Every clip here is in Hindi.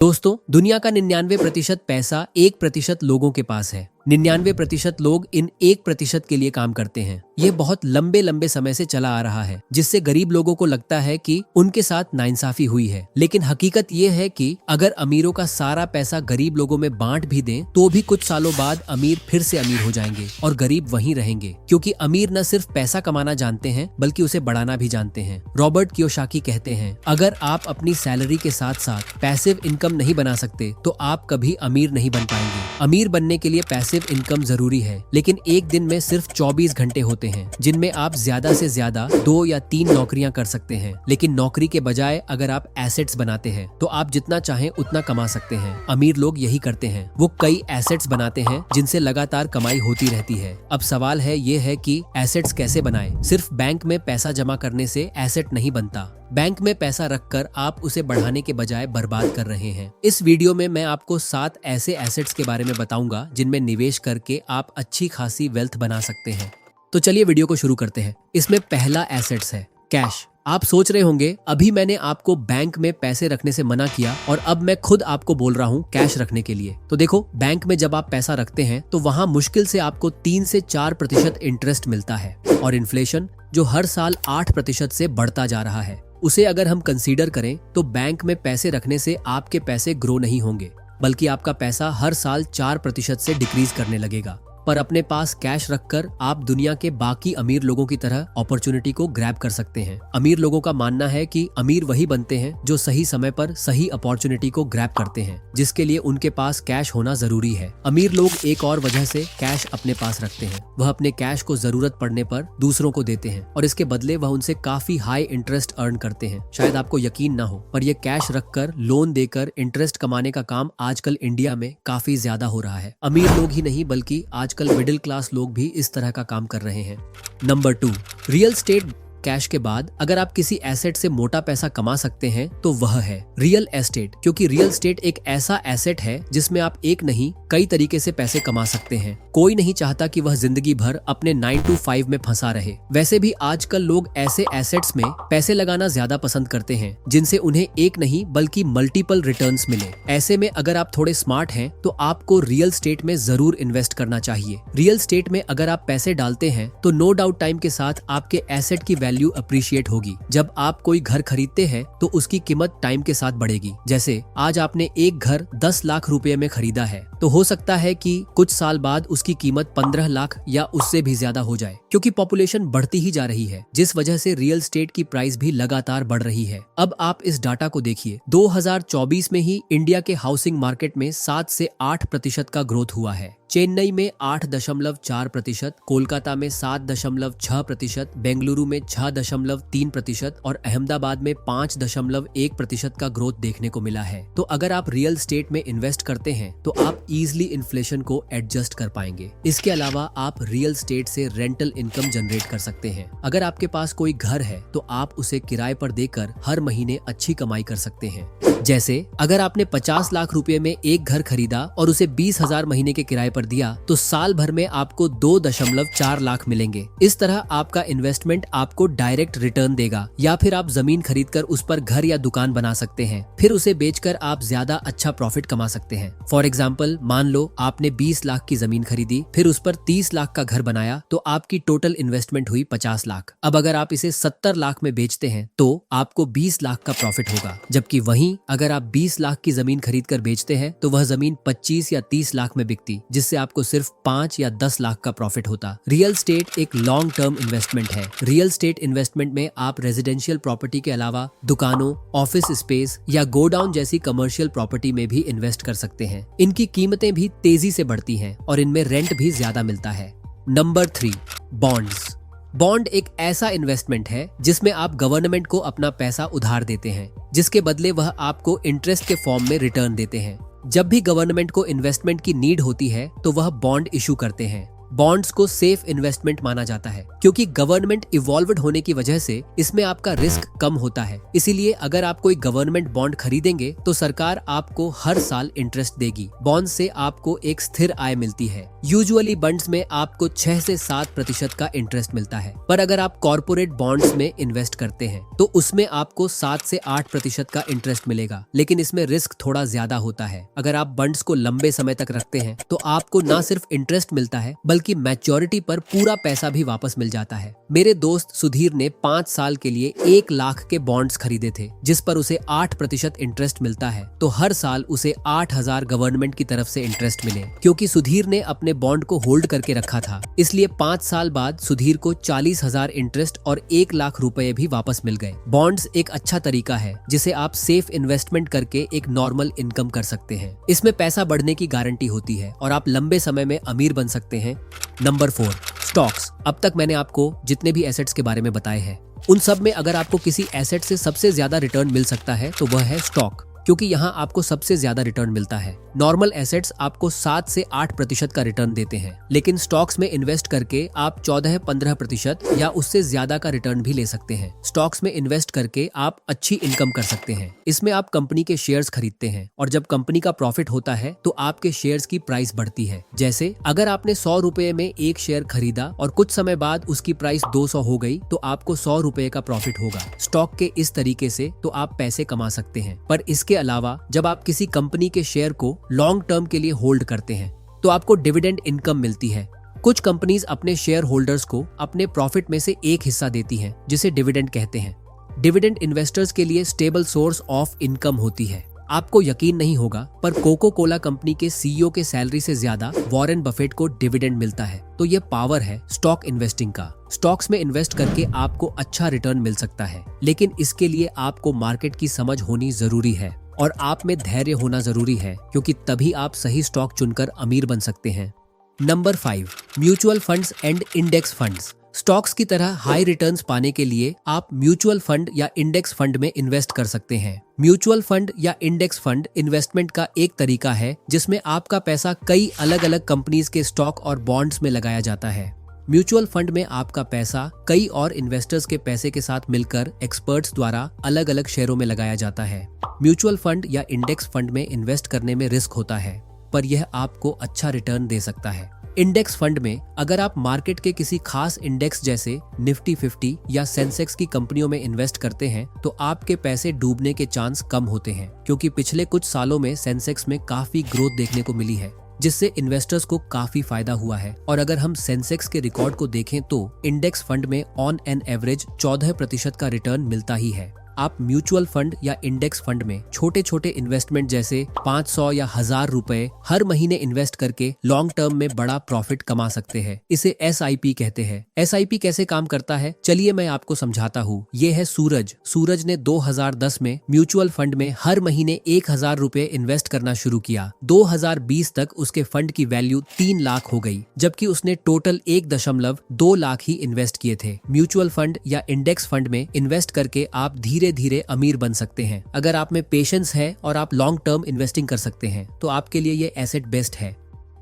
दोस्तों, दुनिया का 99% पैसा 1% लोगों के पास है। 99% लोग इन 1% के लिए काम करते हैं। ये बहुत लंबे लंबे समय से चला आ रहा है, जिससे गरीब लोगों को लगता है कि उनके साथ नाइंसाफी हुई है। लेकिन हकीकत ये है कि अगर अमीरों का सारा पैसा गरीब लोगों में बांट भी दें, तो भी कुछ सालों बाद अमीर फिर से अमीर हो जाएंगे और गरीब वहीं रहेंगे, क्योंकि अमीर न सिर्फ पैसा कमाना जानते हैं बल्कि उसे बढ़ाना भी जानते हैं। रॉबर्ट कियोसाकी कहते हैं, अगर आप अपनी सैलरी के साथ साथ पैसिव इनकम नहीं बना सकते तो आप कभी अमीर नहीं बन पाएंगे। अमीर बनने के लिए पैसिव इनकम जरूरी है, लेकिन एक दिन में सिर्फ 24 घंटे होते हैं, जिनमें आप ज्यादा से ज्यादा 2 या 3 नौकरियां कर सकते हैं। लेकिन नौकरी के बजाय अगर आप एसेट्स बनाते हैं तो आप जितना चाहें उतना कमा सकते हैं। अमीर लोग यही करते हैं, वो कई एसेट्स बनाते हैं जिनसे लगातार कमाई होती रहती है। अब सवाल है ये है कि एसेट्स कैसे बनाएं? सिर्फ बैंक में पैसा जमा करने से एसेट नहीं बनता। बैंक में पैसा रखकर आप उसे बढ़ाने के बजाय बर्बाद कर रहे हैं। इस वीडियो में मैं आपको 7 ऐसे एसेट्स के बारे में बताऊंगा जिनमें निवेश करके आप अच्छी खासी वेल्थ बना सकते हैं। तो चलिए वीडियो को शुरू करते हैं। इसमें पहला एसेट्स है कैश। आप सोच रहे होंगे, अभी मैंने आपको बैंक में पैसे रखने से मना किया और अब मैं खुद आपको बोल रहा हूँ कैश रखने के लिए। तो देखो, बैंक में जब आप पैसा रखते हैं तो वहाँ मुश्किल से आपको 3 से 4% इंटरेस्ट मिलता है, और इन्फ्लेशन जो हर साल 8% से बढ़ता जा रहा है, उसे अगर हम कंसीडर करें तो बैंक में पैसे रखने से आपके पैसे ग्रो नहीं होंगे, बल्कि आपका पैसा हर साल 4% से डिक्रीज करने लगेगा। पर अपने पास कैश रखकर आप दुनिया के बाकी अमीर लोगों की तरह अपॉर्चुनिटी को ग्रैब कर सकते हैं। अमीर लोगों का मानना है कि अमीर वही बनते हैं जो सही समय पर सही अपॉर्चुनिटी को ग्रैब करते हैं, जिसके लिए उनके पास कैश होना जरूरी है। अमीर लोग एक और वजह से कैश अपने पास रखते हैं। वह अपने कैश को जरूरत पड़ने पर दूसरों को देते हैं और इसके बदले वह उनसे काफी हाई इंटरेस्ट अर्न करते हैं। शायद आपको यकीन ना हो, पर यह कैश रखकर लोन देकर इंटरेस्ट कमाने का काम आजकल इंडिया में काफी ज्यादा हो रहा है। अमीर लोग ही नहीं बल्कि आजकल मिडिल क्लास लोग भी इस तरह का काम कर रहे हैं। Number 2, real estate. कैश के बाद अगर आप किसी एसेट से मोटा पैसा कमा सकते हैं तो वह है रियल एस्टेट, क्योंकि रियल एस्टेट एक ऐसा एसेट है जिसमें आप एक नहीं कई तरीके से पैसे कमा सकते हैं। कोई नहीं चाहता कि वह जिंदगी भर अपने 9 to 5 में फंसा रहे। वैसे भी आजकल लोग ऐसे एसेट्स में पैसे लगाना ज्यादा पसंद करते हैं जिनसे उन्हें एक नहीं बल्कि मल्टीपल रिटर्न्स मिले। ऐसे में अगर आप थोड़े स्मार्ट हैं तो आपको रियल एस्टेट में जरूर इन्वेस्ट करना चाहिए। रियल एस्टेट में अगर आप पैसे डालते हैं तो नो डाउट टाइम के साथ आपके एसेट की वैल्यू अप्रिशिएट होगी। जब आप कोई घर खरीदते हैं तो उसकी कीमत टाइम के साथ बढ़ेगी। जैसे आज आपने एक घर 10 लाख रुपए में खरीदा है, तो हो सकता है कि कुछ साल बाद उसकी कीमत 15 लाख या उससे भी ज्यादा हो जाए, क्योंकि पॉपुलेशन बढ़ती ही जा रही है, जिस वजह से रियल एस्टेट की प्राइस भी लगातार बढ़ रही है। अब आप इस डाटा को देखिए, 2024 में ही इंडिया के हाउसिंग मार्केट में 7 से 8% का ग्रोथ हुआ है। चेन्नई में 8.4%, कोलकाता में 7.6%, बेंगलुरु में 6.3% और अहमदाबाद में 5.1% का ग्रोथ देखने को मिला है। तो अगर आप रियल एस्टेट में इन्वेस्ट करते हैं तो आप इजीली इन्फ्लेशन को एडजस्ट कर पाएंगे। इसके अलावा आप रियल एस्टेट से रेंटल इनकम जनरेट कर सकते हैं। अगर आपके पास कोई घर है तो आप उसे किराए पर देकर हर महीने अच्छी कमाई कर सकते हैं। जैसे अगर आपने 50 लाख रुपए में एक घर खरीदा और उसे 20,000 महीने के किराए पर दिया तो साल भर में आपको 2.4 लाख मिलेंगे। इस तरह आपका इन्वेस्टमेंट आपको डायरेक्ट रिटर्न देगा। या फिर आप जमीन खरीदकर उस पर घर या दुकान बना सकते हैं, फिर उसे बेचकर आप ज्यादा अच्छा प्रॉफिट कमा सकते हैं। फॉर एग्जाम्पल, मान लो आपने 20 लाख की जमीन खरीदी, फिर उस पर 30 लाख का घर बनाया, तो आपकी टोटल इन्वेस्टमेंट हुई 50 लाख। अब अगर आप इसे 70 लाख में बेचते हैं तो आपको 20 लाख का प्रॉफिट होगा। जबकि वहीं अगर आप 20 लाख की जमीन खरीद कर बेचते हैं तो वह जमीन 25 या 30 लाख में बिकती, जिससे आपको सिर्फ 5 या 10 लाख का प्रॉफिट होता। रियल एस्टेट एक लॉन्ग टर्म इन्वेस्टमेंट है। रियल एस्टेट इन्वेस्टमेंट में आप रेजिडेंशियल प्रॉपर्टी के अलावा दुकानों, ऑफिस स्पेस या गोडाउन जैसी कमर्शियल प्रॉपर्टी में भी इन्वेस्ट कर सकते हैं। इनकी कीमतें भी तेजी से बढ़ती हैं और इनमें रेंट भी ज्यादा मिलता है। Number 3, bonds. बॉन्ड एक ऐसा इन्वेस्टमेंट है जिसमें आप गवर्नमेंट को अपना पैसा उधार देते हैं, जिसके बदले वह आपको इंटरेस्ट के फॉर्म में रिटर्न देते हैं। जब भी गवर्नमेंट को इन्वेस्टमेंट की नीड होती है तो वह बॉन्ड इशू करते हैं। बॉन्ड्स को सेफ इन्वेस्टमेंट माना जाता है क्योंकि गवर्नमेंट इवॉल्व्ड होने की वजह से इसमें आपका रिस्क कम होता है। इसीलिए अगर आप कोई गवर्नमेंट बॉन्ड खरीदेंगे तो सरकार आपको हर साल इंटरेस्ट देगी। बॉन्ड से आपको एक स्थिर आय मिलती है। यूजुअली बॉन्ड्स में आपको 6 से 7% का इंटरेस्ट मिलता है, पर अगर आप कॉर्पोरेट बॉन्ड्स में इन्वेस्ट करते हैं तो उसमें आपको 7 से 8% का इंटरेस्ट मिलेगा, लेकिन इसमें रिस्क थोड़ा ज्यादा होता है। अगर आप बॉन्ड्स को लंबे समय तक रखते हैं तो आपको न सिर्फ इंटरेस्ट मिलता है बल्कि मैच्योरिटी पर पूरा पैसा भी वापस मिल जाता है। मेरे दोस्त सुधीर ने 5 साल के लिए 1 लाख के बॉन्ड्स खरीदे थे जिस पर उसे 8% इंटरेस्ट मिलता है। तो हर साल उसे 8,000 गवर्नमेंट की तरफ से इंटरेस्ट मिले। क्योंकि सुधीर ने अपने बॉन्ड को होल्ड करके रखा था, इसलिए 5 साल बाद सुधीर को 40,000 इंटरेस्ट और 1 लाख रुपए भी वापस मिल गए। बॉन्ड्स एक अच्छा तरीका है जिसे आप सेफ इन्वेस्टमेंट करके एक नॉर्मल इनकम कर सकते हैं। इसमें पैसा बढ़ने की गारंटी होती है और आप लंबे समय में अमीर बन सकते हैं। Number 4, stocks. अब तक मैंने आपको जितने भी एसेट्स के बारे में बताए हैं उन सब में अगर आपको किसी एसेट से सबसे ज्यादा रिटर्न मिल सकता है तो वह है स्टॉक, क्योंकि यहाँ आपको सबसे ज्यादा रिटर्न मिलता है। नॉर्मल एसेट्स आपको 7 से 8% का रिटर्न देते हैं, लेकिन स्टॉक्स में इन्वेस्ट करके आप 14-15% या उससे ज्यादा का रिटर्न भी ले सकते हैं। स्टॉक्स में इन्वेस्ट करके आप अच्छी इनकम कर सकते हैं। इसमें आप कंपनी के शेयर्स खरीदते हैं और जब कंपनी का प्रॉफिट होता है तो आपके शेयर्स की प्राइस बढ़ती है। जैसे अगर आपने 100 रुपए में एक शेयर खरीदा और कुछ समय बाद उसकी प्राइस 200 हो गई तो आपको 100 रुपए का प्रॉफिट होगा। स्टॉक के इस तरीके से तो आप पैसे कमा सकते हैं, पर इसके अलावा जब आप किसी कंपनी के शेयर को लॉन्ग टर्म के लिए होल्ड करते हैं तो आपको डिविडेंड इनकम मिलती है। कुछ कंपनीज अपने शेयर होल्डर्स को अपने प्रॉफिट में से एक हिस्सा देती हैं, जिसे डिविडेंड कहते हैं। डिविडेंड इन्वेस्टर्स के लिए स्टेबल सोर्स ऑफ इनकम होती है। आपको यकीन नहीं होगा, पर कोको कोला कंपनी के सीईओ के सैलरी से ज्यादा वॉरेन बफेट को डिविडेंड मिलता है। तो ये पावर है स्टॉक इन्वेस्टिंग का। स्टॉक्स में इन्वेस्ट करके आपको अच्छा रिटर्न मिल सकता है, लेकिन इसके लिए आपको मार्केट की समझ होनी जरूरी है और आप में धैर्य होना जरूरी है, क्योंकि तभी आप सही स्टॉक चुनकर अमीर बन सकते हैं। Number 5, mutual funds and index funds. Stocks की तरह हाई रिटर्न्स पाने के लिए आप म्यूचुअल फंड या इंडेक्स फंड में इन्वेस्ट कर सकते हैं। म्यूचुअल फंड या इंडेक्स फंड इन्वेस्टमेंट का एक तरीका है जिसमें आपका पैसा कई अलग अलग कंपनीज के स्टॉक और बॉन्ड्स में लगाया जाता है। म्यूचुअल फंड में आपका पैसा कई और इन्वेस्टर्स के पैसे के साथ मिलकर एक्सपर्ट्स द्वारा अलग अलग शेयरों में लगाया जाता है। म्यूचुअल फंड या इंडेक्स फंड में इन्वेस्ट करने में रिस्क होता है, पर यह आपको अच्छा रिटर्न दे सकता है। इंडेक्स फंड में अगर आप मार्केट के किसी खास इंडेक्स जैसे निफ्टी 50 या सेंसेक्स की कंपनियों में इन्वेस्ट करते हैं तो आपके पैसे डूबने के चांस कम होते हैं, क्योंकि पिछले कुछ सालों में सेंसेक्स में काफी ग्रोथ देखने को मिली है, जिससे इन्वेस्टर्स को काफी फायदा हुआ है। और अगर हम सेंसेक्स के रिकॉर्ड को देखें तो इंडेक्स फंड में ऑन एन एवरेज 14% का रिटर्न मिलता ही है। आप म्यूचुअल फंड या इंडेक्स फंड में छोटे छोटे इन्वेस्टमेंट जैसे 500 या 1000 रुपए हर महीने इन्वेस्ट करके लॉन्ग टर्म में बड़ा प्रॉफिट कमा सकते हैं। इसे SIP कहते हैं। SIP कैसे काम करता है, चलिए मैं आपको समझाता हूँ। ये है सूरज। सूरज ने 2010 में म्यूचुअल फंड में हर महीने 1000 रुपए इन्वेस्ट करना शुरू किया। 2020 तक उसके फंड की वैल्यू 3 लाख हो गई, जबकि उसने टोटल 1.2 लाख ही इन्वेस्ट किए थे। म्यूचुअल फंड या इंडेक्स फंड में इन्वेस्ट करके आप धीरे धीरे अमीर बन सकते हैं। अगर आप में पेशेंस है और आप लॉन्ग टर्म इन्वेस्टिंग कर सकते हैं तो आपके लिए ये एसेट बेस्ट है।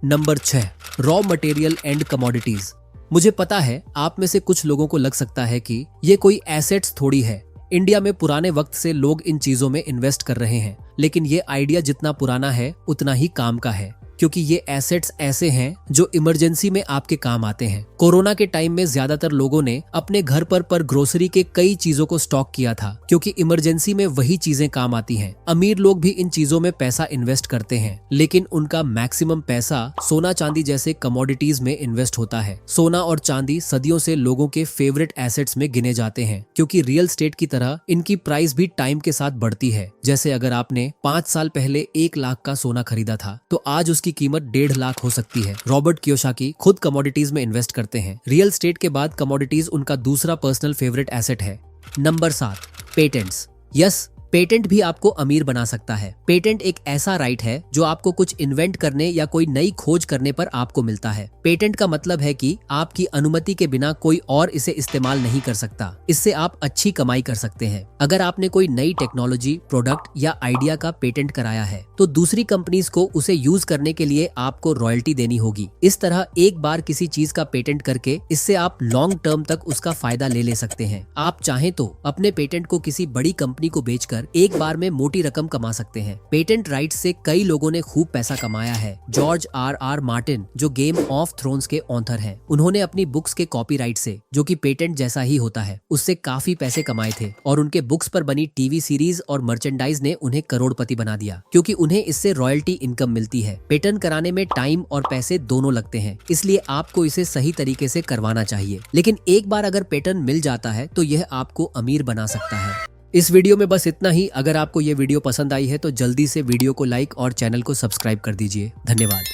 Number 6, raw material and commodities. मुझे पता है आप में से कुछ लोगों को लग सकता है कि ये कोई एसेट्स थोड़ी है। इंडिया में पुराने वक्त से लोग इन चीजों में इन्वेस्ट कर रहे हैं, लेकिन ये आइडिया जितना पुराना है उतना ही काम का है, क्योंकि ये एसेट्स ऐसे हैं जो इमरजेंसी में आपके काम आते हैं। कोरोना के टाइम में ज्यादातर लोगों ने अपने घर पर ग्रोसरी के कई चीजों को स्टॉक किया था, क्योंकि इमरजेंसी में वही चीजें काम आती हैं। अमीर लोग भी इन चीजों में पैसा इन्वेस्ट करते हैं, लेकिन उनका मैक्सिमम पैसा सोना चांदी जैसे कमोडिटीज में इन्वेस्ट होता है। सोना और चांदी सदियों से लोगों के फेवरेट एसेट्स में गिने जाते हैं, क्योंकि रियल स्टेट की तरह इनकी प्राइस भी टाइम के साथ बढ़ती है। जैसे अगर आपने 5 साल पहले 1 लाख का सोना खरीदा था तो आज उसकी कीमत 1.5 लाख हो सकती है। रॉबर्ट कियोसाकी खुद कमोडिटीज में इन्वेस्ट करते हैं। रियल स्टेट के बाद कमोडिटीज उनका दूसरा पर्सनल फेवरेट एसेट है। Number 7, patents. यस, पेटेंट भी आपको अमीर बना सकता है। पेटेंट एक ऐसा राइट है जो आपको कुछ इन्वेंट करने या कोई नई खोज करने पर आपको मिलता है। पेटेंट का मतलब है कि आपकी अनुमति के बिना कोई और इसे इस्तेमाल नहीं कर सकता। इससे आप अच्छी कमाई कर सकते हैं। अगर आपने कोई नई टेक्नोलॉजी, प्रोडक्ट या आइडिया का पेटेंट कराया है तो दूसरी कंपनीज को उसे यूज करने के लिए आपको रॉयल्टी देनी होगी। इस तरह एक बार किसी चीज का पेटेंट करके इससे आप लॉन्ग टर्म तक उसका फायदा ले सकते हैं। आप चाहें तो अपने पेटेंट को किसी बड़ी कंपनी को बेचकर एक बार में मोटी रकम कमा सकते हैं। पेटेंट राइट्स से कई लोगों ने खूब पैसा कमाया है। George R.R. मार्टिन, जो गेम ऑफ थ्रोन्स के ऑथर हैं, उन्होंने अपनी बुक्स के कॉपीराइट से, जो कि पेटेंट जैसा ही होता है, उससे काफी पैसे कमाए थे और उनके बुक्स पर बनी टीवी सीरीज और मर्चेंडाइज ने उन्हें करोड़पति बना दिया, क्योंकि उन्हें इससे रॉयल्टी इनकम मिलती है। पेटेंट कराने में टाइम और पैसे दोनों लगते हैं, इसलिए आपको इसे सही तरीके से करवाना चाहिए। लेकिन एक बार अगर पेटेंट मिल जाता है तो यह आपको अमीर बना सकता है। इस वीडियो में बस इतना ही। अगर आपको ये वीडियो पसंद आई है तो जल्दी से वीडियो को लाइक और चैनल को सब्सक्राइब कर दीजिए। धन्यवाद।